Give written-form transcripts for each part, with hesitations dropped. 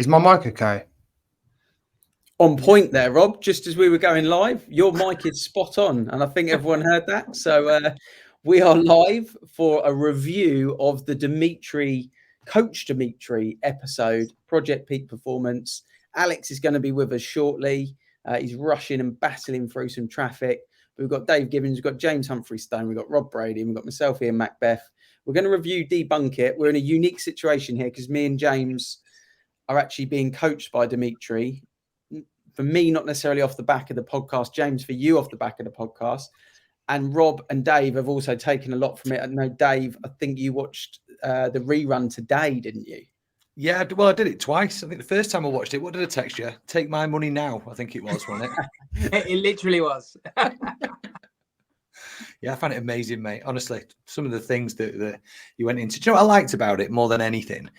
Is my mic okay? On point there, Rob. Just as we were going live, your mic is spot on, and I think everyone heard that. So we are live for a review of the Coach Dimitri episode, Project Peak Performance. Alex is going to be with us shortly. He's rushing and battling through some traffic. We've got Dave Gibbons, we've got James Humphrey-Stone, we've got Rob Brady, and we've got myself, Ian Macbeth. We're going to review Debunk It. We're in a unique situation here because me and James are actually being coached by Dimitri. For me, not necessarily off the back of the podcast. James, for you, off the back of the podcast. And Rob and Dave have also taken a lot from it. I know, Dave, I think you watched the rerun today, didn't you? Yeah, well, I did it twice. I think the first time I watched it, what did I text you? Take my money now, I think it was, wasn't it? It literally was. Yeah, I found it amazing, mate. Honestly, some of the things that you went into. Do you know what I liked about it more than anything?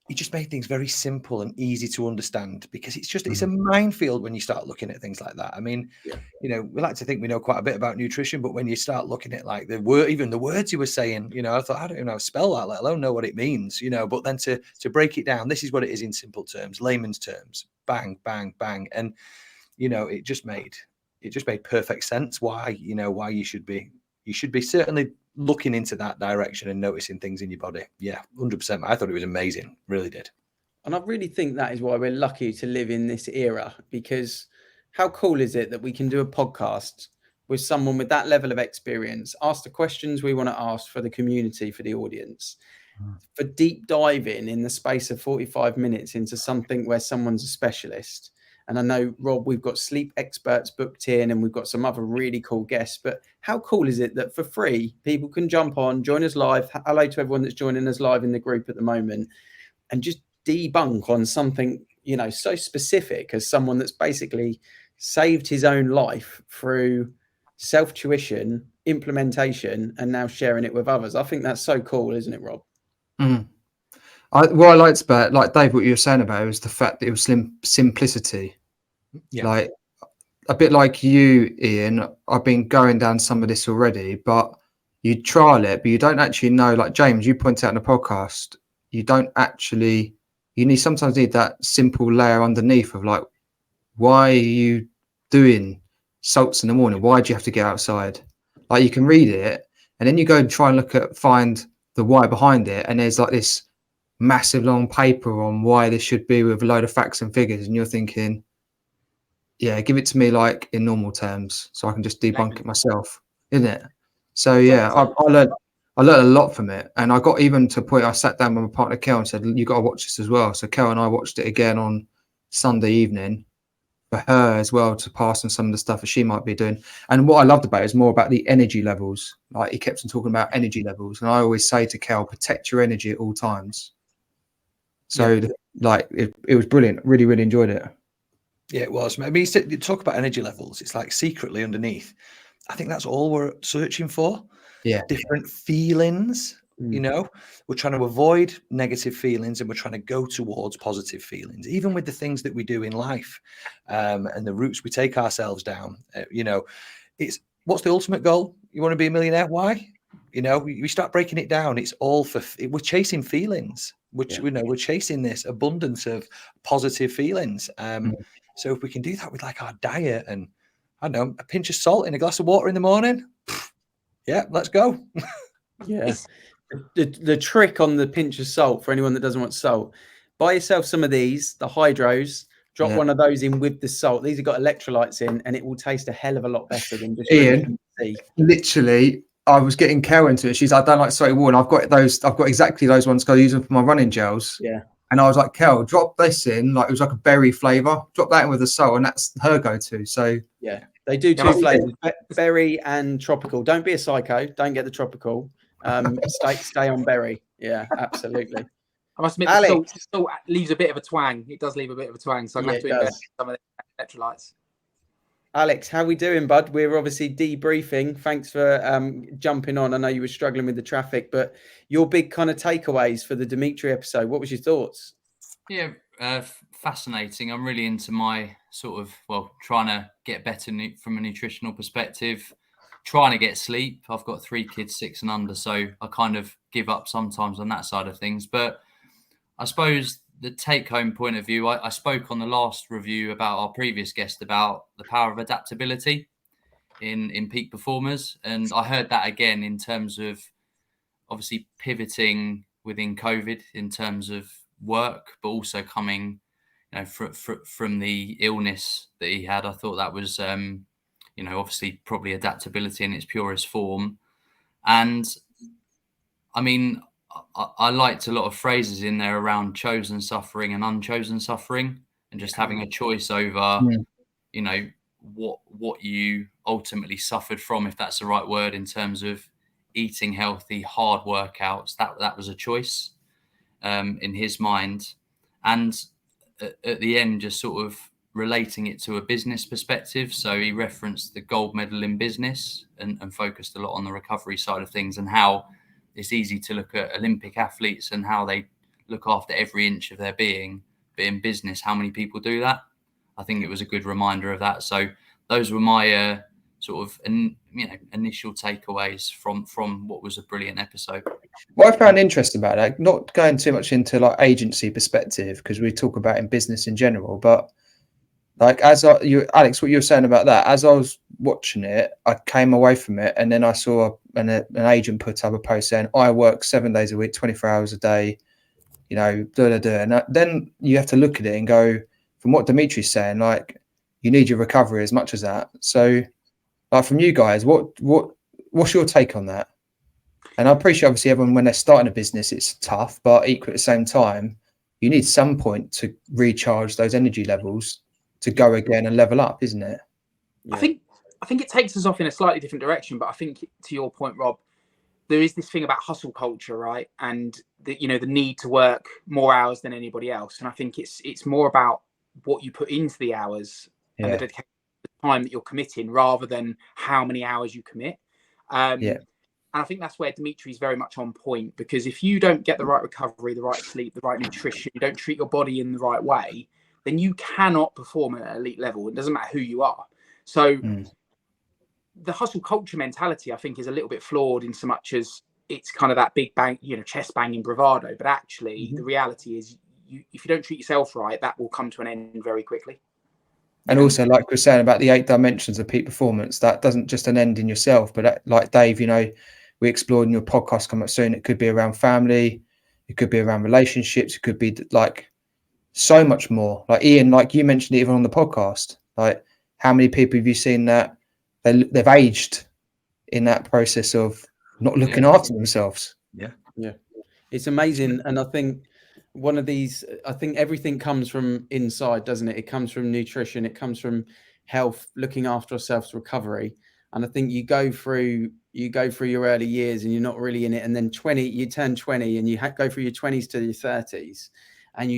He just made things very simple and easy to understand because it's a minefield when you start looking at things like that. I mean, you know, we like to think we know quite a bit about nutrition, but when you start looking at like even the words you were saying, you know, I thought, I don't even know how to spell that, let alone know what it means, you know, but then to break it down, this is what it is in simple terms, layman's terms, bang, bang, bang. And, you know, it just made perfect sense why you should be certainly looking into that direction and noticing things in your body. Yeah, 100%. I thought it was amazing. Really did. And I really think that is why we're lucky to live in this era, because how cool is it that we can do a podcast with someone with that level of experience, ask the questions we want to ask for the community, for the audience, for deep diving in the space of 45 minutes into something where someone's a specialist. And I know, Rob, we've got sleep experts booked in and we've got some other really cool guests. But how cool is it that for free, people can jump on, join us live. Hello to everyone that's joining us live in the group at the moment, and just debunk on something, you know, so specific as someone that's basically saved his own life through self-tuition, implementation, and now sharing it with others. I think that's so cool, isn't it, Rob? What I liked about, like Dave, what you were saying about it was the fact that it was simplicity. Yeah. Like a bit like you, Ian, I've been going down some of this already, but you trial it, but you don't actually know, like James, you point out in the podcast, you sometimes need that simple layer underneath of like, why are you doing salts in the morning? Why do you have to get outside? Like you can read it and then you go and try and find the why behind it. And there's like this massive long paper on why this should be with a load of facts and figures. And you're thinking, yeah, give it to me like in normal terms so I can just debunk it myself, isn't it? So yeah, I learned a lot from it. And I got even to a point, I sat down with my partner Kel and said, you got to watch this as well. So Kel and I watched it again on Sunday evening for her as well, to pass on some of the stuff that she might be doing. And what I loved about it is more about the energy levels. Like he kept on talking about energy levels. And I always say to Kel, protect your energy at all times. So like it was brilliant. Really, really enjoyed it. Yeah, it was. I mean, you talk about energy levels. It's like secretly underneath. I think that's all we're searching for. Yeah. Different feelings. You know, we're trying to avoid negative feelings and we're trying to go towards positive feelings, even with the things that we do in life and the routes we take ourselves down. You know, what's the ultimate goal? You want to be a millionaire? Why? You know, we start breaking it down. It's all we're chasing feelings, which we know we're chasing this abundance of positive feelings. So if we can do that with like our diet and I don't know, a pinch of salt in a glass of water in the morning, yeah, let's go. Yeah. The trick on the pinch of salt, for anyone that doesn't want salt, buy yourself some of these, the hydros, drop one of those in with the salt. These have got electrolytes in and it will taste a hell of a lot better than just Ian, literally, I was getting Kel into it. She's like, I don't like salty water. And I've got exactly those ones because I use them for my running gels. Yeah. And I was like, Kel, drop this in. Like it was like a berry flavor. Drop that in with the salt, and that's her go-to. So yeah, they do two flavors, berry and tropical. Don't be a psycho. Don't get the tropical. Stay on berry. Yeah, absolutely. I must admit, the salt leaves a bit of a twang. It does leave a bit of a twang, so I'm going to have to invest in some of the electrolytes. Alex, how we doing, bud? We're obviously debriefing. Thanks for jumping on. I know you were struggling with the traffic, but your big kind of takeaways for the Dimitri episode, what was your thoughts? Yeah, fascinating. I'm really into my sort of, trying to get better from a nutritional perspective, trying to get sleep. I've got 3 kids, 6 and under, so I kind of give up sometimes on that side of things. But I suppose the take-home point of view, I spoke on the last review about our previous guest about the power of adaptability in peak performers, and I heard that again in terms of obviously pivoting within COVID in terms of work, but also coming, you know, from the illness that he had. I thought that was, you know, obviously probably adaptability in its purest form. And I mean, I liked a lot of phrases in there around chosen suffering and unchosen suffering, and just having a choice over, you know, what you ultimately suffered from, if that's the right word, in terms of eating healthy, hard workouts. That was a choice in his mind. And at the end, just sort of relating it to a business perspective. So he referenced the gold medal in business and focused a lot on the recovery side of things, and how it's easy to look at Olympic athletes and how they look after every inch of their being. But in business, how many people do that? I think it was a good reminder of that. So those were my sort of initial takeaways from what was a brilliant episode. What I found interesting about that, not going too much into like agency perspective, because we talk about in business in general, but like Alex, what you were saying about that, as I was watching it, I came away from it, and then I saw an agent put up a post saying, I work 7 days a week, 24 hours a day, you know, and then you have to look at it and go, from what Dimitri's saying, like, you need your recovery as much as that. So, like, from you guys, what's your take on that? And I appreciate, obviously, everyone, when they're starting a business, it's tough, but equally at the same time, you need some point to recharge those energy levels to go again and level up, isn't it? Yeah. I think it takes us off in a slightly different direction, but I think, to your point, Rob, there is this thing about hustle culture, right? And the need to work more hours than anybody else. And I think it's more about what you put into the hours and the dedication, the time that you're committing, rather than how many hours you commit. And I think that's where Dimitri's very much on point, because if you don't get the right recovery, the right sleep, the right nutrition, you don't treat your body in the right way, then you cannot perform at an elite level. It doesn't matter who you are. So the hustle culture mentality, I think, is a little bit flawed in so much as it's kind of that big bang, chest banging bravado. But actually, the reality is, if you don't treat yourself right, that will come to an end very quickly. And also, like we're saying about the 8 dimensions of peak performance, that doesn't just an end in yourself, but like Dave, we explored in your podcast coming up soon. It could be around family, it could be around relationships, it could be like so much more. Like Ian, like you mentioned it even on the podcast, like how many people have you seen that they've aged in that process of not looking after themselves? Yeah, it's amazing. And I think I think everything comes from inside, doesn't it? It comes from nutrition, it comes from health, looking after ourselves, recovery. And I think you go through your early years and you're not really in it, and then you turn 20 and you go through your 20s to your 30s, and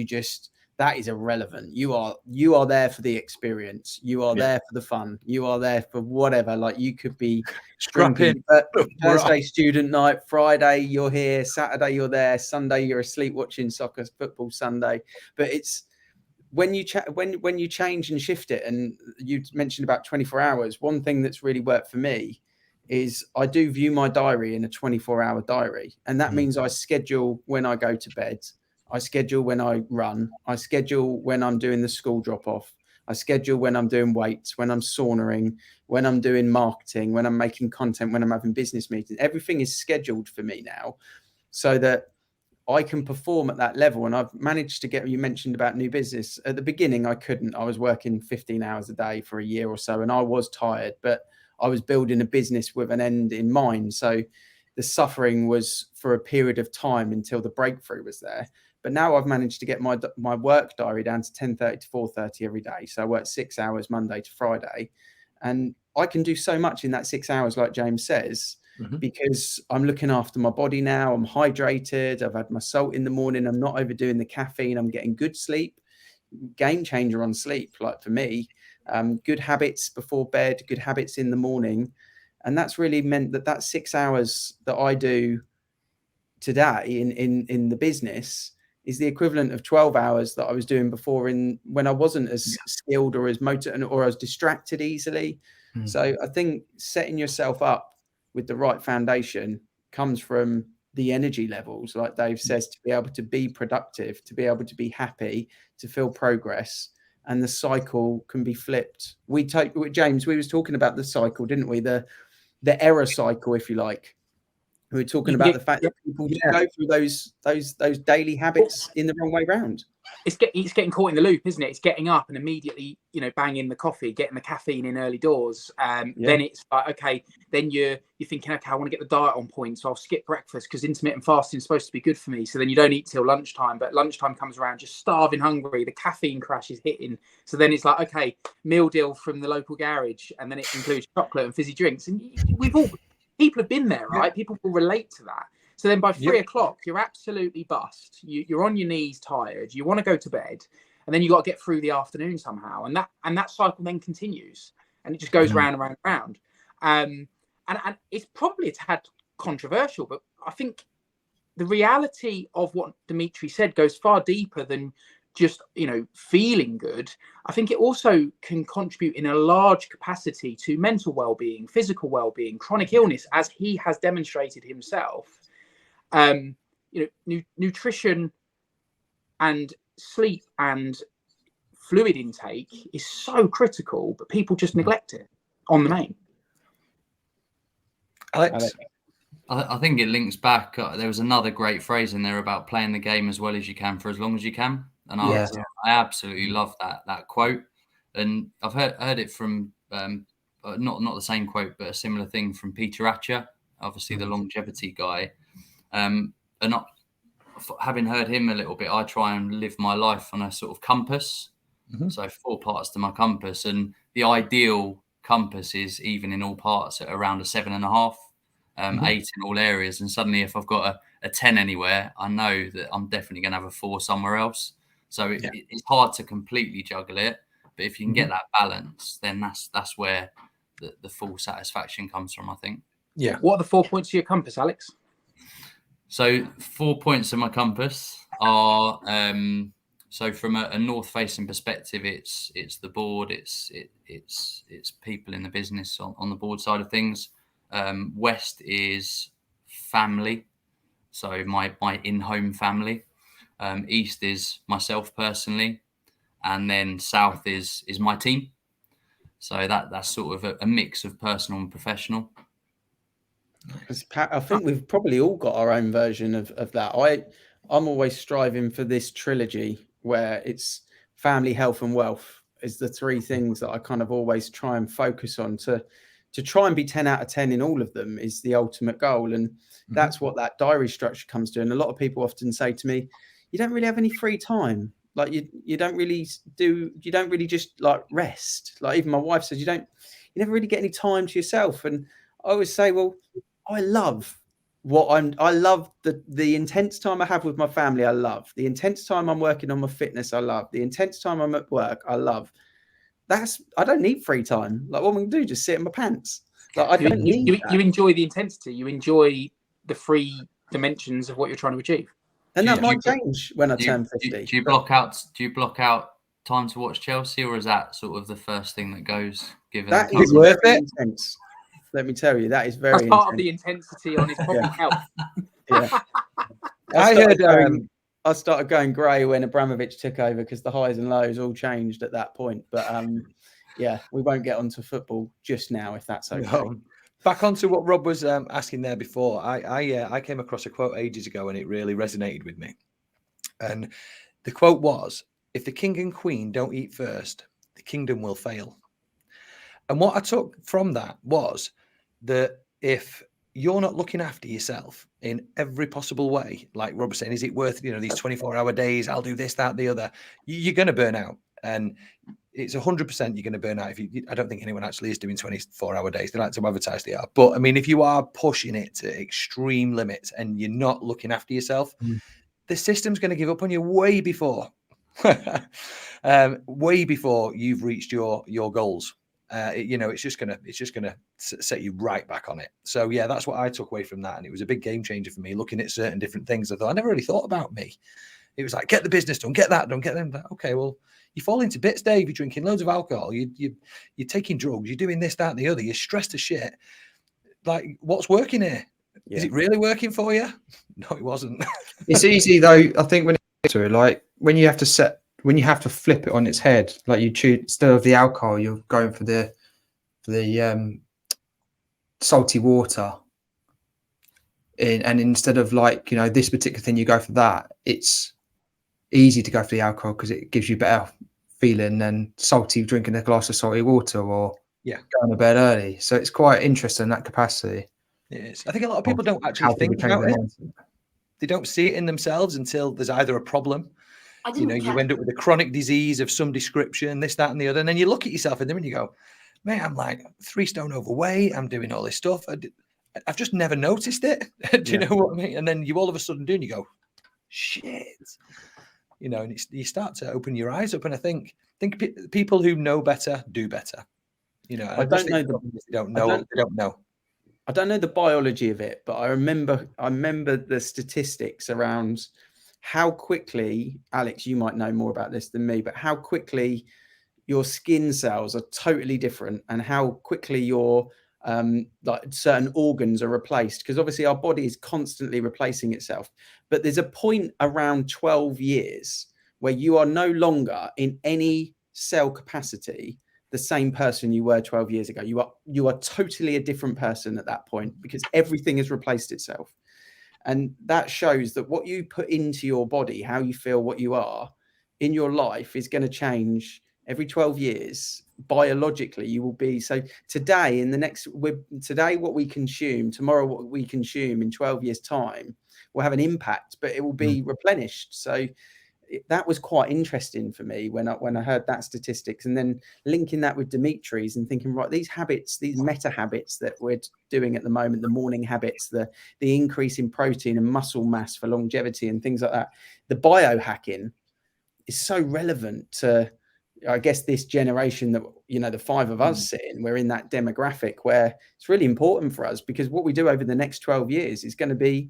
that is irrelevant. You are there for the experience. You are there for the fun. You are there for whatever. Like, you could be drinking, but Thursday student night, Friday you're here, Saturday you're there, Sunday you're asleep watching soccer, football Sunday. But it's when you change and shift it. And you mentioned about 24 hours. One thing that's really worked for me is I do view my diary in a 24-hour diary, and that means I schedule when I go to bed. I schedule when I run. I schedule when I'm doing the school drop off. I schedule when I'm doing weights, when I'm saunering, when I'm doing marketing, when I'm making content, when I'm having business meetings. Everything is scheduled for me now, so that I can perform at that level. And I've managed to you mentioned about new business. At the beginning, I couldn't. I was working 15 hours a day for a year or so, and I was tired, but I was building a business with an end in mind. So the suffering was for a period of time until the breakthrough was there. But now I've managed to get my work diary down to 10:30 to 4:30 every day. So I work 6 hours Monday to Friday, and I can do so much in that 6 hours, like James says, because I'm looking after my body now. I'm hydrated. I've had my salt in the morning. I'm not overdoing the caffeine. I'm getting good sleep. Game changer on sleep, like for me. Good habits before bed, good habits in the morning. And that's really meant that 6 hours that I do today in the business is the equivalent of 12 hours that I was doing before when I wasn't as skilled or as motivated or as distracted easily. So I think setting yourself up with the right foundation comes from the energy levels, like Dave says, to be able to be productive, to be able to be happy, to feel progress, and the cycle can be flipped. James, we was talking about the cycle, didn't we? The error cycle, if you like. We were talking about the fact that people do go through those daily habits in the wrong way round. It's getting caught in the loop, isn't it? It's getting up and immediately, banging the coffee, getting the caffeine in early doors. Then it's like, okay, then you're thinking, okay, I want to get the diet on point, so I'll skip breakfast because intermittent fasting is supposed to be good for me. So then you don't eat till lunchtime, but lunchtime comes around, just starving hungry. The caffeine crash is hitting. So then it's like, okay, meal deal from the local garage, and then it includes chocolate and fizzy drinks. And people have been there, right? People will relate to that. So then by 3 o'clock, you're absolutely bust. You're on your knees, tired. You want to go to bed, and then you got to get through the afternoon somehow, and that cycle then continues, and it just goes round and round and round. And it's probably a tad controversial, but I think the reality of what Dimitri said goes far deeper than just feeling good. I think it also can contribute in a large capacity to mental well-being, physical well-being, chronic illness, as he has demonstrated himself. Nutrition and sleep and fluid intake is so critical, but people just neglect it on the main. Alex? I think it links back. There was another great phrase in there about playing the game as well as you can for as long as you can. And I absolutely love that quote. And I've heard it from, not the same quote, but a similar thing from Peter Atcher, obviously the longevity guy. And having heard him a little bit, I try and live my life on a sort of compass. So 4 parts to my compass, and the ideal compass is even in all parts at around a 7.5, 8 in all areas. And suddenly, if I've got a 10 anywhere, I know that I'm definitely going to have a 4 somewhere else. So it's hard to completely juggle it, but if you can get that balance, then that's where the full satisfaction comes from, I think. Yeah. What are the 4 points of your compass, Alex? So 4 points of my compass are so from a north-facing perspective, it's the board, it's people in the business on the board side of things. West is family, so my in-home family. East is myself personally, and then south is my team. So that's sort of a mix of personal and professional. I think we've probably all got our own version of that. I'm always striving for this trilogy where it's family, health, and wealth is the 3 things that I kind of always try and focus on. To try and be 10 out of 10 in all of them is the ultimate goal, and that's what that diary structure comes to. And a lot of people often say to me, "You don't really have any free time. Like you don't really just like rest." Like even my wife says, you never really get any time to yourself. And I always say, well, I love the intense time I have with my family. I love the intense time I'm working on my fitness. I love the intense time I'm at work. I love I don't need free time. Like what am I gonna do? Just sit in my pants. Like I don't need that. You enjoy the intensity. You enjoy the 3 dimensions of what you're trying to achieve. And that might change when I turn 50. Do you block out time to watch Chelsea, or is that sort of the first thing that goes? Given that is worth it. Intense. Let me tell you, that is very. That's part of the intensity on his proper health. Yeah. I started going grey when Abramovich took over because the highs and lows all changed at that point. But we won't get onto football just now, if that's okay. No. Back onto what Rob was asking there before. I came across a quote ages ago and it really resonated with me. And the quote was, "If the king and queen don't eat first, the kingdom will fail." And what I took from that was that if you're not looking after yourself in every possible way, like Rob was saying, is it worth, these 24-hour days? I'll do this, that, the other. You're going to burn out. And it's 100% you're going to burn out. I don't think anyone actually is doing 24-hour days. They like to advertise they are. But I mean, if you are pushing it to extreme limits and you're not looking after yourself, the system's going to give up on you way before you've reached your goals. It's just gonna set you right back on it. So yeah, that's what I took away from that, and it was a big game changer for me. Looking at certain different things, I thought I never really thought about me. It was like, get the business done, get that done, get them. Okay, well, you fall into bits, Dave. You're drinking loads of alcohol. You're taking drugs. You're doing this, that, and the other. You're stressed as shit. Like, what's working here? Is it really working for you? No, it wasn't. It's easy though. I think when it's like when you have to flip it on its head, like you choose instead of the alcohol, you're going for the salty water. And instead of like, this particular thing, you go for that. It's easy to go for the alcohol because it gives you better feeling than drinking a glass of salty water or going to bed early. So it's quite interesting in that capacity. Yes, I think a lot of people don't actually think about it. They don't see it in themselves until there's either a problem. You end up with a chronic disease of some description, this, that, and the other. And then you look at yourself in the mirror and you go, mate, I'm like 3 stone overweight. I'm doing all this stuff. I've just never noticed it. Do you know what I mean? And then you all of a sudden do, and you go, shit. And you start to open your eyes up. And I think people who know better do better. I don't know. They don't know. I don't know the biology of it, but I remember the statistics around how quickly, Alex, you might know more about this than me, but how quickly your skin cells are totally different and how quickly your like certain organs are replaced, because obviously our body is constantly replacing itself. But there's a point around 12 years where you are no longer in any cell capacity the same person you were 12 years ago. You are totally a different person at that point because everything has replaced itself. And that shows that what you put into your body, how you feel, what you are in your life is going to change every 12 years. Biologically, you will be. So today, today, what we consume, tomorrow, what we consume in 12 years time will have an impact, but it will be replenished. So that was quite interesting for me when I heard that statistics, and then linking that with Dimitri's and thinking, right, these habits, these meta habits that we're doing at the moment, the morning habits, the increase in protein and muscle mass for longevity and things like that, the biohacking is so relevant to, I guess, this generation that, the 5 of us sit in. We're in that demographic where it's really important for us because what we do over the next 12 years is going to be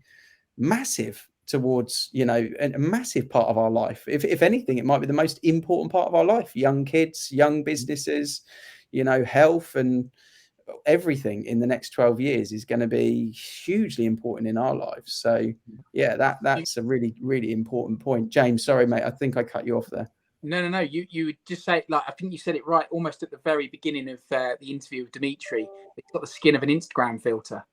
massive towards, a massive part of our life. If anything, it might be the most important part of our life. Young kids, young businesses, health and everything in the next 12 years is going to be hugely important in our lives. So yeah, that's a really, really important point. James, sorry, mate. I think I cut you off there. No. You just say, like, I think you said it right almost at the very beginning of the interview with Dimitri. It's got the skin of an Instagram filter.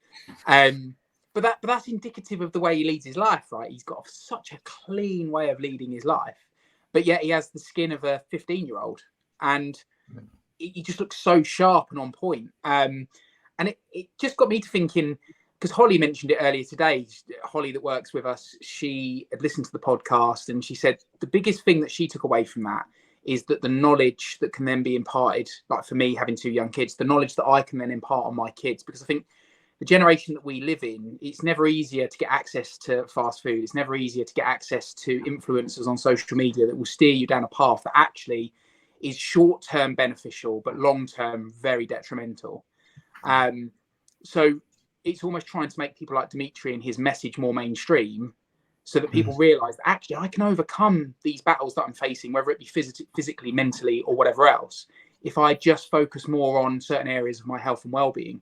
But that's indicative of the way he leads his life, right? He's got such a clean way of leading his life, but yet he has the skin of a 15-year-old, and he just looks so sharp and on point. And it just got me to thinking, because Holly mentioned it earlier today. Holly that works with us, she had listened to the podcast, and she said the biggest thing that she took away from that is that the knowledge that can then be imparted, like for me having 2 young kids, the knowledge that I can then impart on my kids, because I think the generation that we live in, it's never easier to get access to fast food. It's never easier to get access to influencers on social media that will steer you down a path that actually is short-term beneficial, but long-term very detrimental. So it's almost trying to make people like Dimitri and his message more mainstream so that people realize that actually I can overcome these battles that I'm facing, whether it be physically, mentally, or whatever else, if I just focus more on certain areas of my health and well-being.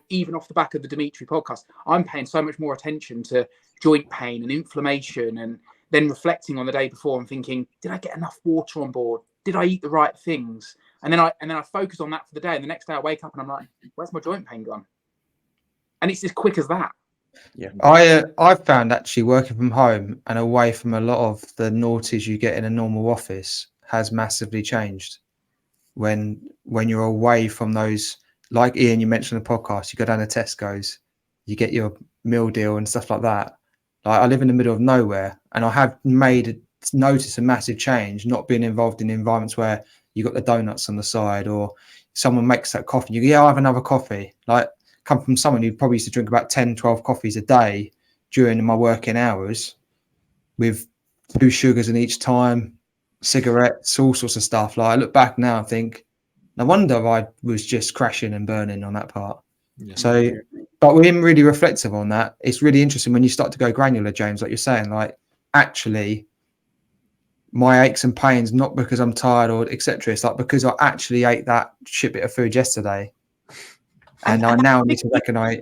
Even off the back of the Dimitri podcast, I'm paying so much more attention to joint pain and inflammation, and then reflecting on the day before and thinking, did I get enough water on board? Did I eat the right things? And then I focus on that for the day. And the next day I wake up and I'm like, where's my joint pain gone? And it's as quick as that. Yeah, I've found actually working from home and away from a lot of the noughties you get in a normal office has massively changed. When you're away from those, like Ian, you mentioned the podcast, you go down to Tesco's, you get your meal deal and stuff like that. Like, I live in the middle of nowhere, and I have noticed a massive change not being involved in environments where you got the donuts on the side or someone makes that coffee. You go, yeah, I'll have another coffee. Like, come from someone who probably used to drink about 10, 12 coffees a day during my working hours with 2 sugars in each time, cigarettes, all sorts of stuff. Like, I look back now and think, no wonder I was just crashing and burning on that part. Yeah. So, but we're really reflective on that. It's really interesting when you start to go granular, James, like you're saying, like, actually, my aches and pains, not because I'm tired or etc. It's like because I actually ate that shit bit of food yesterday. And I now need to recognize.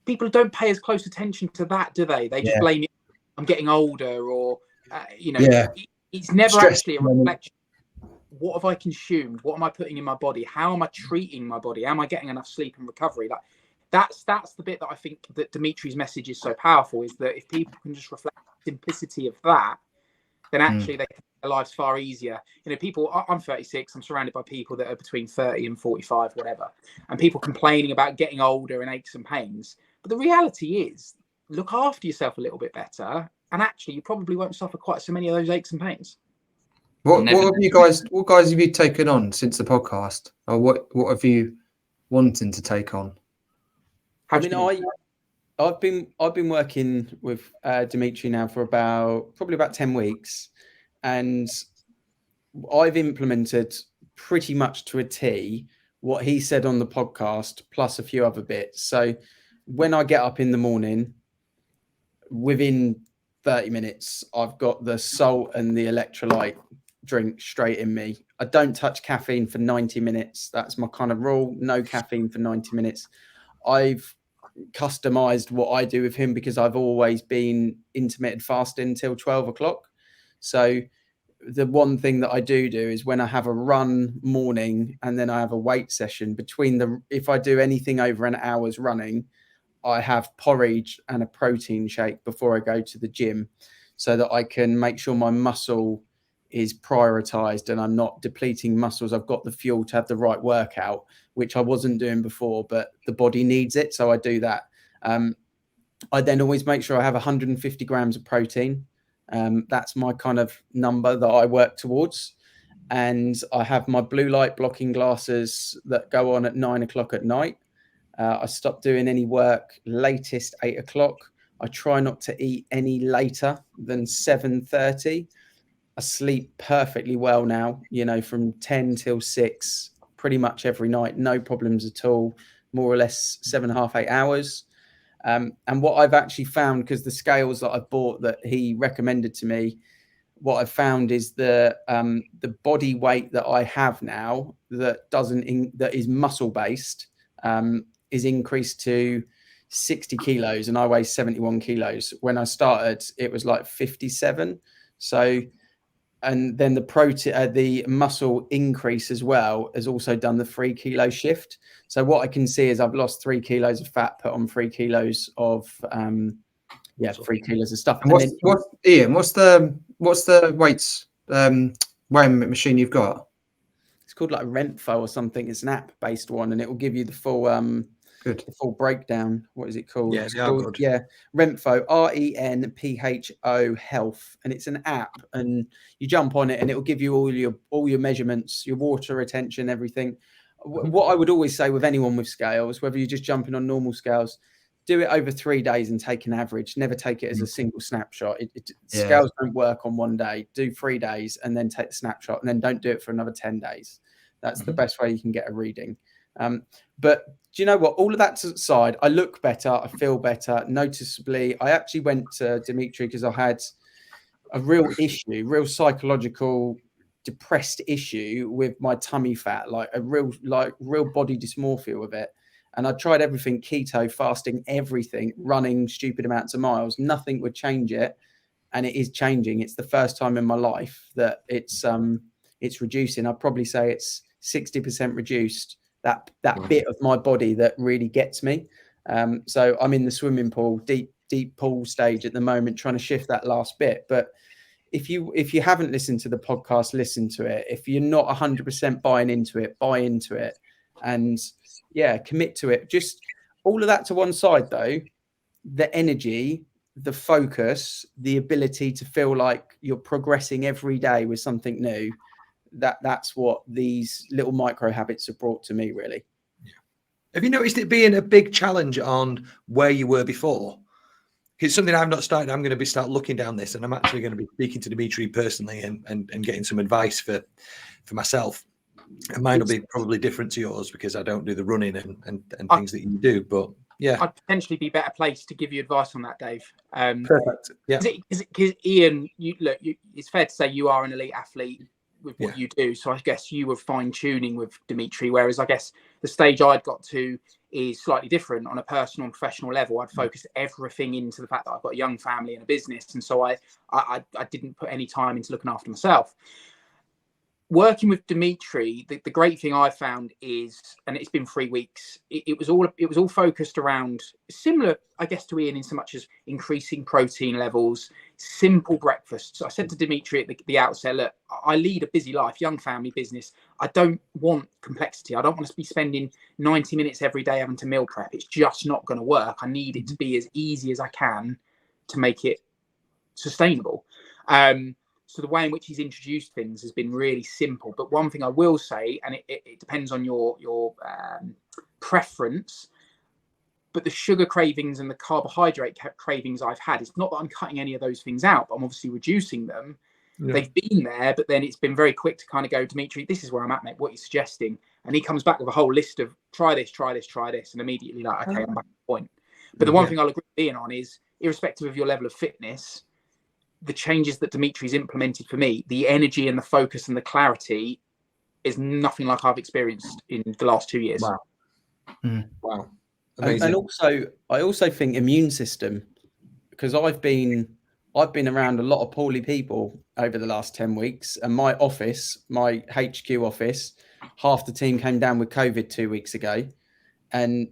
people don't pay as close attention to that, do they? They just blame it. I'm getting older, or it's never actually a reflection. What have I consumed? What am I putting in my body? How am I treating my body? Am I getting enough sleep and recovery? Like that's the bit that I think that Dimitri's message is so powerful, is that if people can just reflect the simplicity of that, then actually they can make their lives far easier. I'm 36, I'm surrounded by people that are between 30 and 45, whatever, and people complaining about getting older and aches and pains. But the reality is, look after yourself a little bit better, and actually you probably won't suffer quite so many of those aches and pains. What guys have you taken on since the podcast, or what have you wanting to take on? I've been working with Dimitri now for probably about 10 weeks, and I've implemented pretty much to a T what he said on the podcast, plus a few other bits. So when I get up in the morning, within 30 minutes, I've got the salt and the electrolyte drink straight in me. I don't touch caffeine for 90 minutes. That's my kind of rule. No caffeine for 90 minutes. I've customized what I do with him because I've always been intermittent fasting until 12 o'clock. So the one thing that I do is when I have a run morning and then I have a weight session, if I do anything over an hour's running, I have porridge and a protein shake before I go to the gym, so that I can make sure my muscle is prioritized and I'm not depleting muscles. I've got the fuel to have the right workout, which I wasn't doing before, but the body needs it. So I do that. I then always make sure I have 150 grams of protein. That's my kind of number that I work towards. And I have my blue light blocking glasses that go on at 9 o'clock at night. I stop doing any work latest 8 o'clock. I try not to eat any later than 7:30. I sleep perfectly well now, from 10 till 6, pretty much every night, no problems at all, more or less 7.5, 8 hours. And what I've actually found, because the scales that I bought that he recommended to me, what I've found is the body weight that I have now that is muscle based is increased to 60 kilos, and I weigh 71 kilos. When I started, it was like 57. So, and then the muscle increase as well has also done the 3 kilo shift. So what I can see is I've lost 3 kilos of fat, put on 3 kilos of 3 kilos of stuff. And what's the weights weighing machine you've got? It's called like Renpho or something. It's an app based one, and it will give you the full the full breakdown. What is it called? Yeah, they are good. Yeah, Renpho, RENPHO Health, and it's an app, and you jump on it, and it will give you all your measurements, your water retention, everything. What I would always say with anyone with scales, whether you're just jumping on normal scales, do it over 3 days and take an average. Never take it as a single snapshot. Scales don't work on one day. Do 3 days and then take the snapshot, and then don't do it for another 10 days. That's the best way you can get a reading. But do you know what? All of that aside, I look better. I feel better noticeably. I actually went to Dimitri because I had a real psychological, depressed issue with my tummy fat, like real body dysmorphia with it. And I tried everything, keto, fasting, everything, running stupid amounts of miles. Nothing would change it. And it is changing. It's the first time in my life that it's reducing. I'd probably say it's 60% reduced, that bit of my body that really gets me. So I'm in the swimming pool, deep pool stage at the moment, trying to shift that last bit. But if you haven't listened to the podcast, listen to it. If you're not 100% buying into it, buy into it. And commit to it. Just all of that to one side, though, the energy, the focus, the ability to feel like you're progressing every day with something new, that's what these little micro habits have brought to me, really. Have you noticed it being a big challenge on where you were before? It's something I've not started. I'm going to start looking down this, and I'm actually going to be speaking to Dimitri personally and getting some advice for myself. And mine will be probably different to yours because I don't do the running and things that you do. But yeah, I'd potentially be better placed to give you advice on that, Dave. Perfect. Yeah. Because Ian, it's fair to say you are an elite athlete with what you do. So I guess you were fine tuning with Dimitri, whereas I guess the stage I'd got to is slightly different. On a personal and professional level, I'd focused everything into the fact that I've got a young family and a business, and so I didn't put any time into looking after myself. Working with Dimitri, the great thing I found is, and it's been 3 weeks, it was all focused around similar, I guess, to Ian in so much as increasing protein levels, simple breakfasts. I said to Dimitri at the outset, look, I lead a busy life, young family, business. I don't want complexity. I don't want to be spending 90 minutes every day having to meal prep. It's just not going to work. I need it to be as easy as I can to make it sustainable. So the way in which he's introduced things has been really simple. But one thing I will say, and it depends on your preference, but the sugar cravings and the carbohydrate cravings I've had, it's not that I'm cutting any of those things out, but I'm obviously reducing them. Yeah. They've been there, but then it's been very quick to kind of go, Dimitri, this is where I'm at, mate. What are you suggesting? And he comes back with a whole list of try this, and immediately like, okay, I'm back to the point. But the one thing I'll agree with Ian on is, irrespective of your level of fitness, the changes that Dimitri's implemented for me, the energy and the focus and the clarity is nothing like I've experienced in the last 2 years. Wow. Wow. Amazing. And also, I also think immune system, because I've been around a lot of poorly people over the last 10 weeks, and my office, my HQ office, half the team came down with COVID 2 weeks ago, and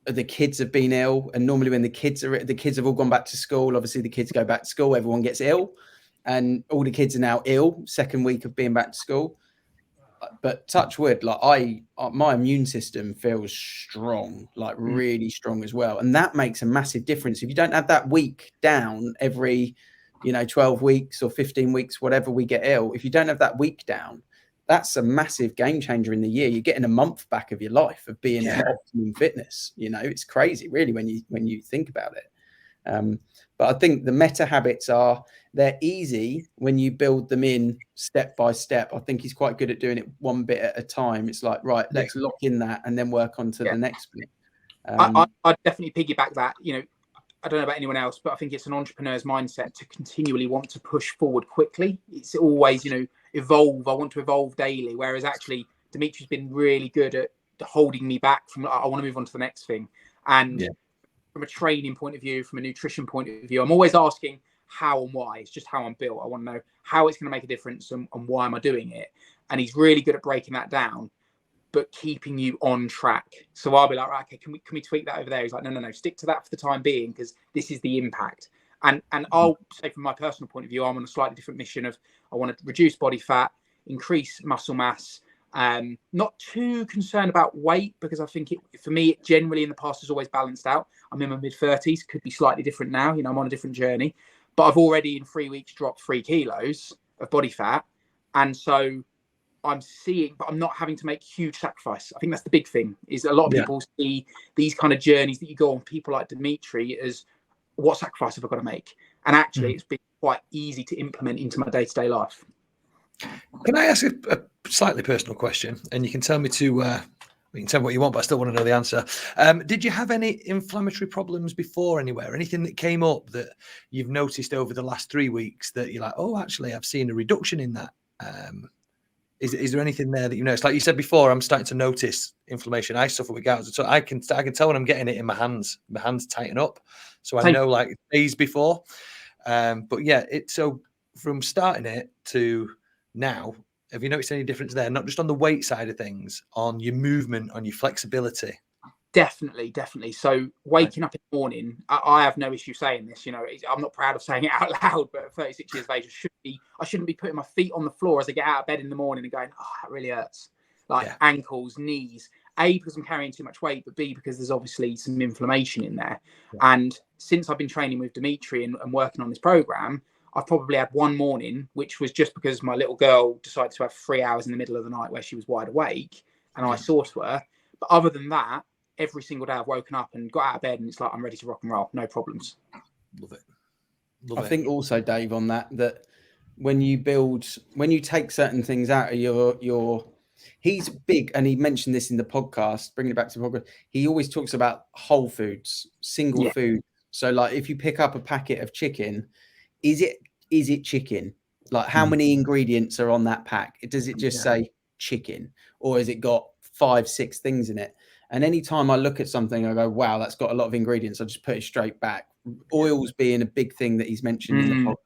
the kids have been ill. And normally when the kids have all gone back to school, obviously the kids go back to school, everyone gets ill, and all the kids are now ill, second week of being back to school. But touch wood, like my immune system feels strong, like really strong as well. And that makes a massive difference. If you don't have that week down every, 12 weeks or 15 weeks, whatever we get ill, if you don't have that week down, that's a massive game changer in the year. You're getting a month back of your life of being at optimum fitness. It's crazy, really, when you think about it. But I think the meta habits they're easy when you build them in step by step. I think he's quite good at doing it one bit at a time. It's like, right, let's lock in that and then work on to the next bit. I'd definitely piggyback that. I don't know about anyone else, but I think it's an entrepreneur's mindset to continually want to push forward quickly. It's always, evolve. I want to evolve daily. Whereas actually, Dimitri's been really good at holding me back from, I want to move on to the next thing. And from a training point of view, from a nutrition point of view, I'm always asking how and why. It's just how I'm built. I want to know how it's going to make a difference and why am I doing it. And he's really good at breaking that down, but keeping you on track. So I'll be like, right, okay, can we tweak that over there? He's like, no, stick to that for the time being, because this is the impact. And I'll say from my personal point of view, I'm on a slightly different mission of, I want to reduce body fat, increase muscle mass. Not too concerned about weight, because I think for me, it generally in the past has always balanced out. I'm in my mid-30s, could be slightly different now. I'm on a different journey, but I've already in 3 weeks dropped 3 kilos of body fat. And so I'm seeing, but I'm not having to make huge sacrifice. I think that's the big thing, is a lot of people see these kind of journeys that you go on, people like Dimitri, as what sacrifice have I got to make? And actually it's been quite easy to implement into my day-to-day life. Can I ask a slightly personal question? And you can tell me you can tell me what you want, but I still want to know the answer. Did you have any inflammatory problems before anywhere? Anything that came up that you've noticed over the last 3 weeks that you're like, oh, actually, I've seen a reduction in that? Is there anything there that it's like you said before? I'm starting to notice inflammation. I suffer with gout, so I can tell when I'm getting it in my hands. My hands tighten up, so I know like days before. But so from starting it to now, have you noticed any difference there? Not just on the weight side of things, on your movement, on your flexibility. Definitely. So waking up in the morning, I have no issue saying this. I'm not proud of saying it out loud, but at 36 years of age, I shouldn't be putting my feet on the floor as I get out of bed in the morning and going, oh, that really hurts. Ankles, knees. A, because I'm carrying too much weight, but B, because there's obviously some inflammation in there. Yeah. And since I've been training with Dimitri and working on this program, I've probably had one morning, which was just because my little girl decided to have 3 hours in the middle of the night where she was wide awake, and I saw to her. But other than that, every single day I've woken up and got out of bed and it's like, I'm ready to rock and roll. No problems. Love it. I think also, Dave, on that when you take certain things out of he's big, and he mentioned this in the podcast, bringing it back to the podcast. He always talks about whole foods, single food. So like if you pick up a packet of chicken, is it chicken? Like how many ingredients are on that pack? Does it just say chicken, or has it got 5-6 things in it? And anytime I look at something, I go, wow, that's got a lot of ingredients. I just put it straight back. Oils being a big thing that he's mentioned in the podcast.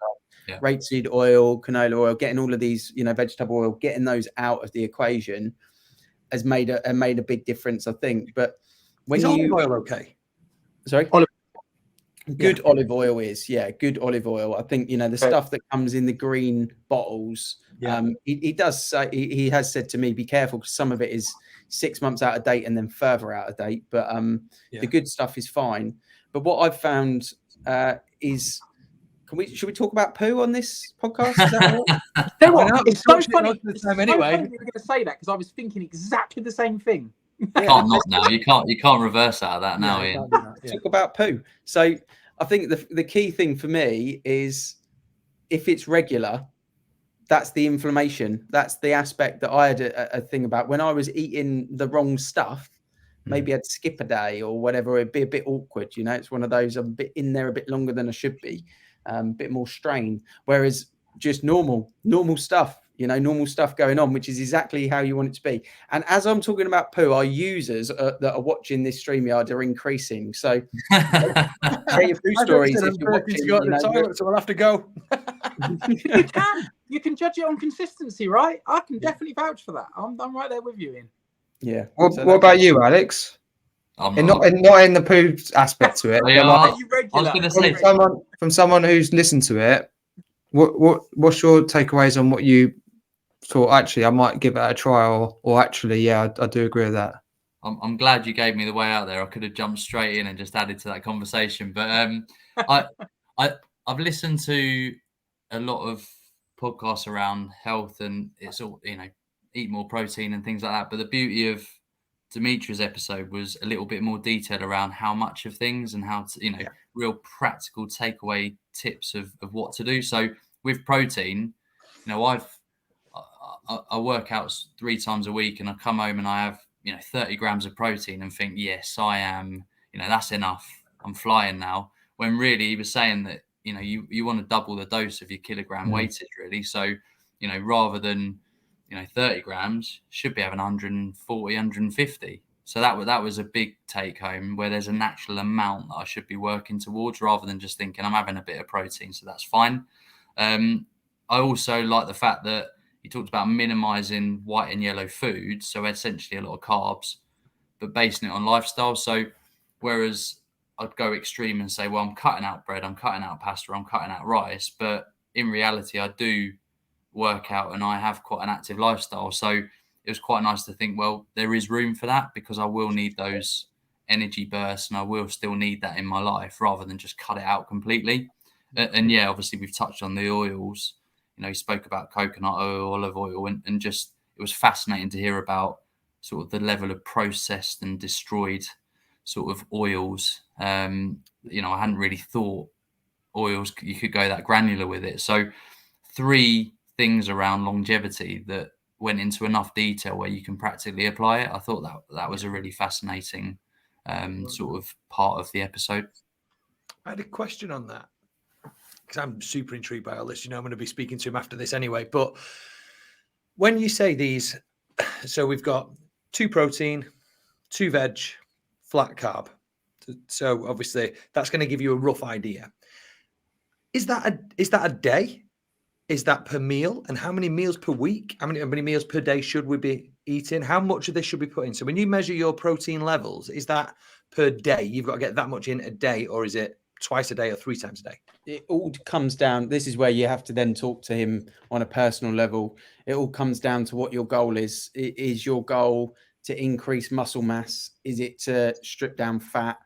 Yeah. Rapeseed oil, canola oil, getting all of these, vegetable oil, getting those out of the equation has made a big difference, I think. But when is olive oil okay? Sorry? Good olive oil is, good olive oil. I think, the stuff that comes in the green bottles, he does say, he has said to me, be careful, because some of it is 6 months out of date and then further out of date. But the good stuff is fine. But what I've found is, should we talk about poo on this podcast? Is that all right? It's so funny. It's so funny you were going to say that, because I was thinking exactly the same thing. Can't not now. You can't reverse out of that now, Ian. Talk about poo. So I think the key thing for me is, if it's regular, that's the inflammation. That's the aspect that I had a thing about when I was eating the wrong stuff. Maybe I'd skip a day or whatever. It'd be a bit awkward. It's one of those, I'm a bit in there a bit longer than I should be, a bit more strained. Whereas just normal stuff, normal stuff going on, which is exactly how you want it to be. And as I'm talking about poo, our users that are watching this StreamYard are increasing. So share your poo stories if you're watching. The toilet, so we'll have to go. You can judge it on consistency, right? I can definitely vouch for that. I'm right there with you, Ian. Yeah. What about you, Alex? Not in the poo aspect to it. I was going to say, from someone who's listened to it, what's your takeaways on what you thought? Actually, I might give it a try, or actually, I do agree with that. I'm glad you gave me the way out there. I could have jumped straight in and just added to that conversation. But I've listened to a lot of podcasts around health, and it's all, eat more protein and things like that. But the beauty of Dimitri's episode was a little bit more detail around how much of things and how to, real practical takeaway tips of what to do. So with protein, I work out 3 times a week, and I come home and I have 30 grams of protein and think, yes, I am, that's enough. I'm flying now. When really he was saying that, you want to double the dose of your kilogram weightage, really. So, rather than 30 grams, should be having 140, 150. So that was a big take home, where there's a natural amount that I should be working towards, rather than just thinking I'm having a bit of protein, so that's fine. I also like the fact that he talked about minimizing white and yellow foods, so essentially a lot of carbs, but basing it on lifestyle. So whereas I'd go extreme and say, well, I'm cutting out bread, I'm cutting out pasta, I'm cutting out rice, but in reality, I do work out and I have quite an active lifestyle. So it was quite nice to think, well, there is room for that, because I will need those energy bursts and I will still need that in my life, rather than just cut it out completely. And obviously we've touched on the oils. He spoke about coconut oil, olive oil, and just, it was fascinating to hear about sort of the level of processed and destroyed sort of oils. I hadn't really thought oils, you could go that granular with it. So 3 things around longevity that went into enough detail where you can practically apply it. I thought that was a really fascinating sort of part of the episode. I had a question on that, because I'm super intrigued by all this. I'm going to be speaking to him after this anyway. But when you say these, so we've got 2 protein, 2 veg, flat carb. So obviously that's going to give you a rough idea. Is that a day? Is that per meal? And how many meals per week? How many meals per day should we be eating? How much of this should we put in? So when you measure your protein levels, is that per day? You've got to get that much in a day, or is it twice a day or 3 times a day? It all comes down. This is where you have to then talk to him on a personal level. It all comes down to what your goal is. Is your goal to increase muscle mass? Is it to strip down fat?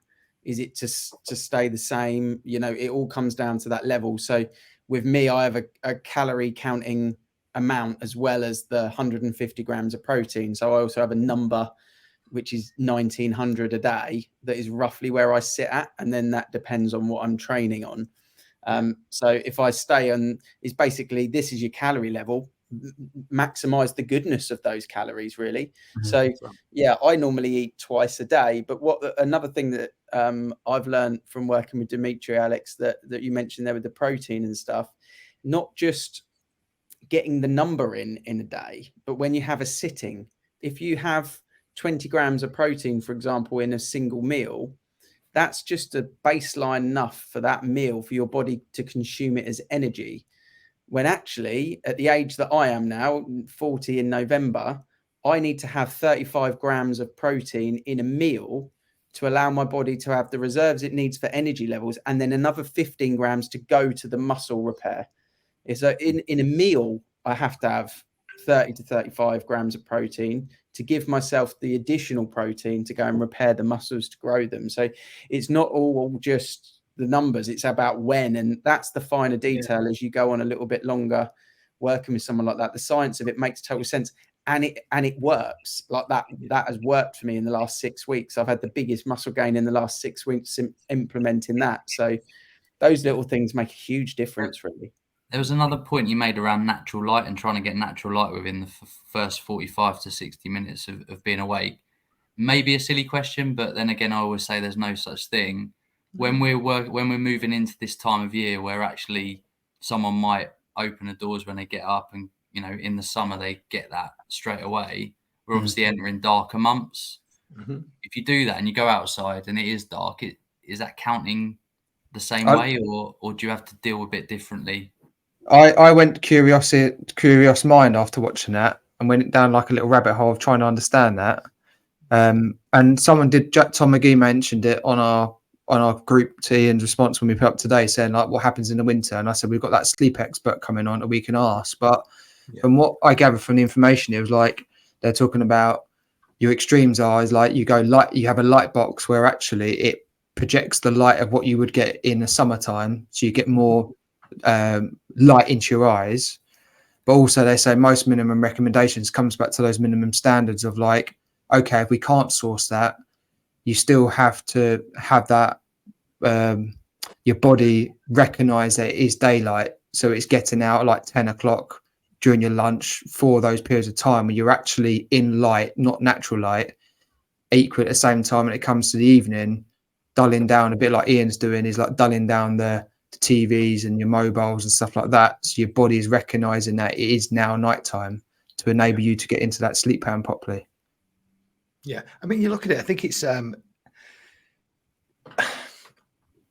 Is it to stay the same? It all comes down to that level. So with me, I have a calorie counting amount as well as the 150 grams of protein. So I also have a number, which is 1900 a day. That is roughly where I sit at. And then that depends on what I'm training on. So if I stay on, is basically, this is your calorie level, maximize the goodness of those calories, really. Mm-hmm. So I normally eat twice a day. But another thing that I've learned from working with Dimitri, Alex, that you mentioned there with the protein and stuff, not just getting the number in a day, but when you have a sitting, if you have 20 grams of protein, for example, in a single meal, that's just a baseline enough for that meal for your body to consume it as energy. When actually, at the age that I am now, 40 in November, I need to have 35 grams of protein in a meal to allow my body to have the reserves it needs for energy levels, and then another 15 grams to go to the muscle repair. So in a meal, I have to have 30 to 35 grams of protein to give myself the additional protein to go and repair the muscles to grow them. So it's not all just the numbers, it's about when, and that's the finer detail. As you go on a little bit longer working with someone like that, the science of it makes total sense, and it works. Like that has worked for me in the last 6 weeks. I've had the biggest muscle gain in the last 6 weeks implementing that. So those little things make a huge difference, really. There was another point you made around natural light and trying to get natural light within the first 45 to 60 minutes of being awake. Maybe a silly question, but then again, I always say there's no such thing. When we're moving into this time of year where actually someone might open the doors when they get up, and in the summer they get that straight away. We're obviously entering darker months. If you do that and you go outside and it is dark, is that counting the same way, or do you have to deal with it differently? I went curious mind after watching that, and went down like a little rabbit hole of trying to understand that. And someone Tom McGee mentioned it on our group to Ian's response when we put up today, saying like, what happens in the winter? And I said, we've got that sleep expert coming on that we can ask. But from what I gathered from the information, it was like they're talking about your extremes is like you have a light box where actually it projects the light of what you would get in the summertime, so you get more light into your eyes. But also they say most minimum recommendations comes back to those minimum standards of like, okay, if we can't source that, you still have to have that your body recognize that it is daylight, so it's getting out like 10 o'clock during your lunch for those periods of time when you're actually in light, not natural light. Equal at the same time when it comes to the evening, dulling down a bit like Ian's doing, is like dulling down the TVs and your mobiles and stuff like that, so your body is recognizing that it is now nighttime to enable you to get into that sleep pattern properly. I mean, you look at it, I think it's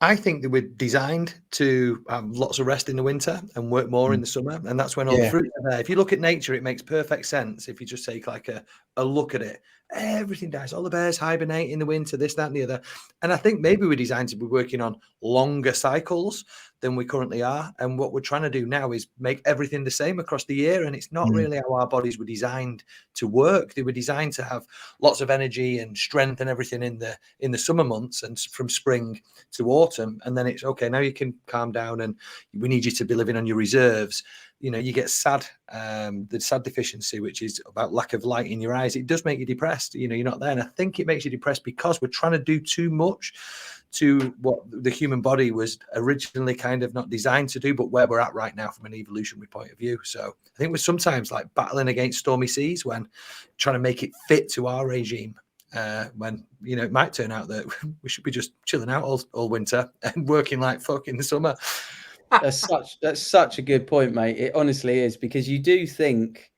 I think that we're designed to have lots of rest in the winter and work more in the summer, and that's when all the fruit are there. If you look at nature, it makes perfect sense. If you just take like a look at it, everything dies. All the bears hibernate in the winter, this, that, and the other. And I think maybe we're designed to be working on longer cycles than we currently are. And what we're trying to do now is make everything the same across the year. And it's not really how our bodies were designed to work. They were designed to have lots of energy and strength and everything in the summer months and from spring to autumn. And then it's okay, now you can calm down and we need you to be living on your reserves. You get SAD, the SAD deficiency, which is about lack of light in your eyes. It does make you depressed. You're not there. And I think it makes you depressed because we're trying to do too much to what the human body was originally kind of not designed to do, but where we're at right now from an evolutionary point of view. So I think we're sometimes like battling against stormy seas when trying to make it fit to our regime. When it might turn out that we should be just chilling out all winter and working like fuck in the summer. That's such a good point, mate. It honestly is, because you do think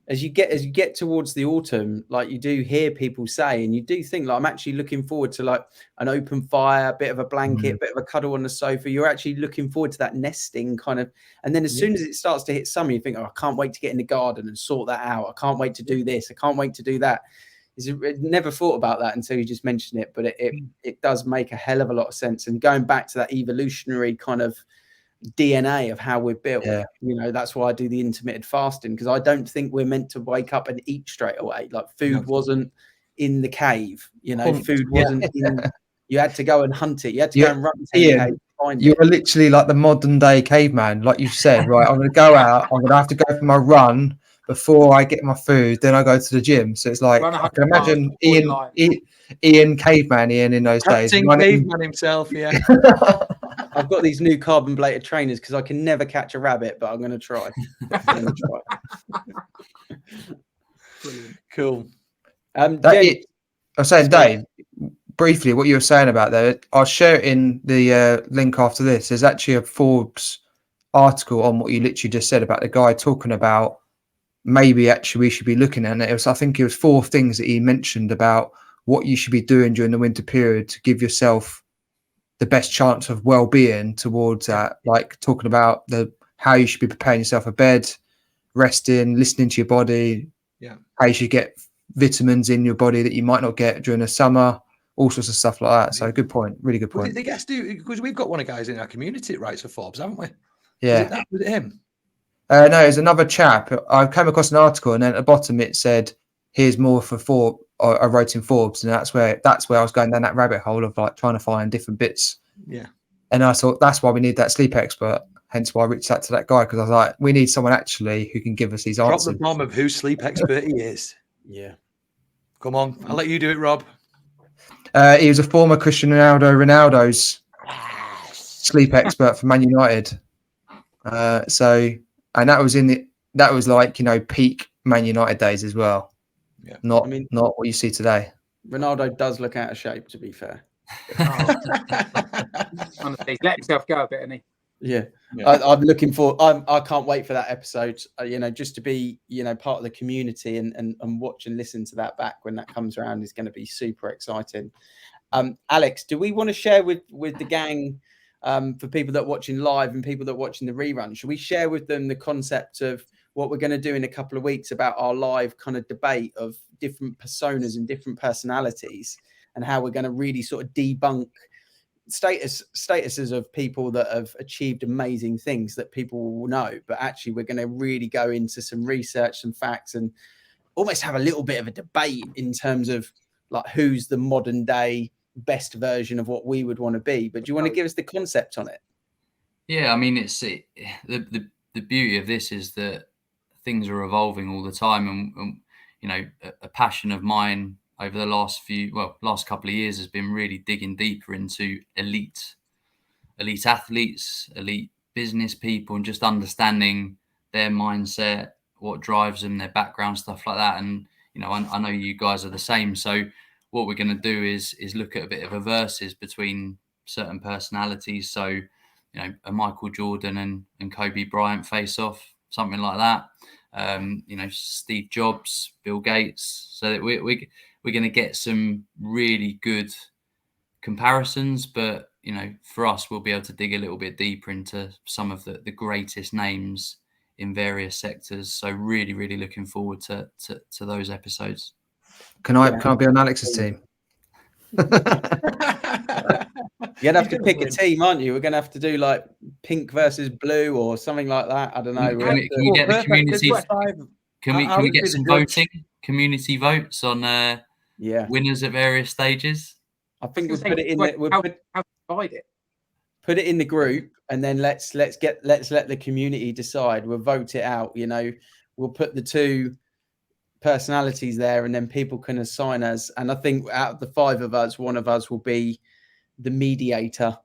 as you get towards the autumn, like you do hear people say, and you do think like I'm actually looking forward to like an open fire, a bit of a blanket, a bit of a cuddle on the sofa. You're actually looking forward to that nesting kind of, and then as soon as it starts to hit summer, you think, oh, I can't wait to get in the garden and sort that out. I can't wait to do this. I can't wait to do that. Never thought about that until you just mentioned it, but it does make a hell of a lot of sense. And going back to that evolutionary kind of DNA of how we're built, that's why I do the intermittent fasting, because I don't think we're meant to wake up and eat straight away. Like food wasn't in the cave, food wasn't in, you had to go and hunt it, you had to go and run to the cave. You're literally like the modern day caveman, like you said, right? I'm going to go out, I'm going to have to go for my run before I get my food, then I go to the gym. So it's like, I can imagine Ian caveman Ian in those days. Caveman himself, yeah. I've got these new carbon bladed trainers because I can never catch a rabbit, but I'm going to try. Cool. I was saying, Dave, briefly, what you were saying about that, I'll share it in the link after this. There's actually a Forbes article on what you literally just said about the guy talking about maybe actually we should be looking at it. I think it was 4 things that he mentioned about what you should be doing during the winter period to give yourself the best chance of well-being towards that. Like talking about how you should be preparing yourself for bed, resting, listening to your body, how you should get vitamins in your body that you might not get during the summer, all sorts of stuff like that. So good point, really good point. Well, the guests do, because we've got one of the guys in our community that writes for Forbes, haven't we? Yeah. Was it him? No, there's another chap. I came across an article, and then at the bottom it said, "Here's more for Forbes." I wrote in Forbes, and that's where I was going down that rabbit hole of like trying to find different bits. Yeah. And I thought that's why we need that sleep expert. Hence why I reached out to that guy, because I was like, we need someone actually who can give us these answers. Drop the bomb of who sleep expert he is. Yeah. Come on, I'll let you do it, Rob. He was a former Cristiano Ronaldo's sleep expert for Man United. And that was like, peak Man United days as well. Yeah. Not what you see today. Ronaldo does look out of shape, to be fair. Honestly, he's let himself go a bit, hasn't he? Yeah. I'm looking for. I can't wait for that episode. Just to be, part of the community and watch and listen to that back when that comes around is going to be super exciting. Alex, do we want to share with the gang, for people that are watching live and people that are watching the rerun? Should we share with them the concept of what we're going to do in a couple of weeks about our live kind of debate of different personas and different personalities, and how we're going to really sort of debunk statuses of people that have achieved amazing things that people will know, but actually we're going to really go into some research, some facts, and almost have a little bit of a debate in terms of like who's the modern day best version of what we would want to be. But do you want to give us the concept on it? Yeah, I mean, the beauty of this is that things are evolving all the time, and a passion of mine over the last couple of years has been really digging deeper into elite athletes, elite business people, and just understanding their mindset, what drives them, their background, stuff like that. And I know you guys are the same. So what we're going to do is look at a bit of a versus between certain personalities. So a Michael Jordan and Kobe Bryant face off, something like that. Steve Jobs, Bill Gates, so that we're going to get some really good comparisons, but for us, we'll be able to dig a little bit deeper into some of the greatest names in various sectors. So really, really looking forward to those episodes. Can I be on Alex's team? You're gonna have to pick a team, aren't you? We're gonna have to do like pink versus blue or something like that. I don't know. Can we get the community? Can we get some voting? Community votes on winners at various stages. I think we'll put it in. Put it in the group, and then let's let the community decide. We'll vote it out. We'll put the 2 personalities there, and then people can assign us. And I think out of the 5 of us, one of us will be the mediator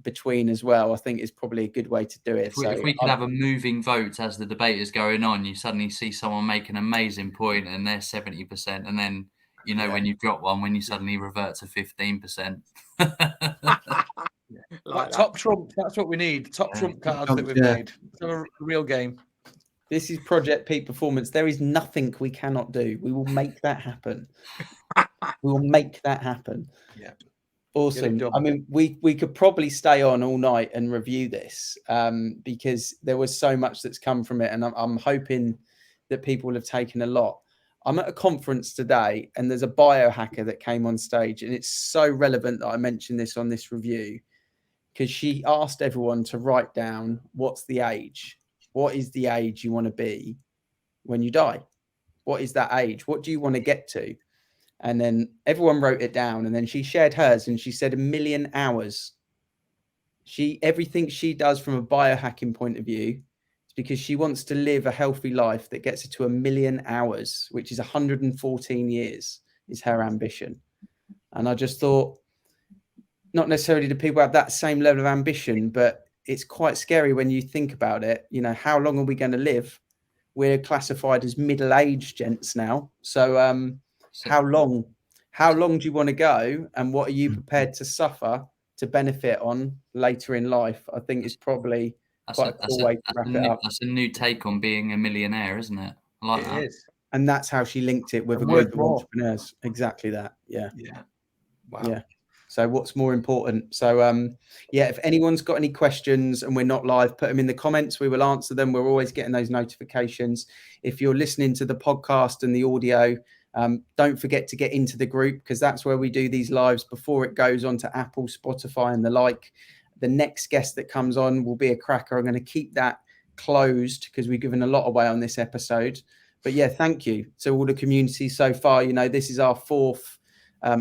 between as well. I think is probably a good way to do it. If we could have a moving vote as the debate is going on, you suddenly see someone make an amazing point and they're 70%, and then when you drop one, when you suddenly revert to 15%. Like top trump, that's what we need. Top trump cards that we've made. It's a real game. This is Project Peak Performance. There is nothing we cannot do. We will make that happen. We will make that happen. Yeah. Awesome. I mean, we could probably stay on all night and review this, because there was so much that's come from it, and I'm hoping that people have taken a lot. I'm at a conference today, and there's a biohacker that came on stage, and it's so relevant that I mentioned this on this review, because she asked everyone to write down what's the age. What is the age you want to be when you die? What is that age? What do you want to get to? And then everyone wrote it down, and then she shared hers, and she said 1 million hours. Everything she does from a biohacking point of view is because she wants to live a healthy life that gets her to 1 million hours, which is 114 years is her ambition. And I just thought, not necessarily do people have that same level of ambition, but it's quite scary when you think about it. How long are we going to live? We're classified as middle-aged gents now. So how long do you want to go, and what are you prepared to suffer to benefit on later in life? I think is probably quite a cool way to wrap it up. That's a new take on being a millionaire, isn't it? I like that. It is. And that's how she linked it with And a worth group of more. entrepreneurs. Exactly that. Yeah. Yeah. Wow. Yeah. So what's more important? So yeah, if anyone's got any questions and we're not live, put them in the comments. We will answer them. We're always getting those notifications. If you're listening to the podcast and the audio, don't forget to get into the group, because that's where we do these lives before it goes on to Apple, Spotify and the like. The next guest that comes on will be a cracker. I'm going to keep that closed because we've given a lot away on this episode. But yeah, thank you to all the community so far. You know, this is our fourth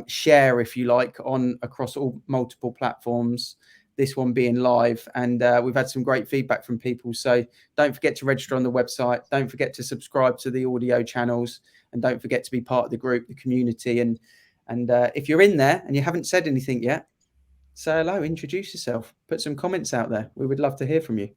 share, if you like, on across all multiple platforms, this one being live, and we've had some great feedback from people. So don't forget to register on the website, don't forget to subscribe to the audio channels, and don't forget to be part of the group, the community. And if you're in there and you haven't said anything yet, say hello, introduce yourself, put some comments out there. We would love to hear from you.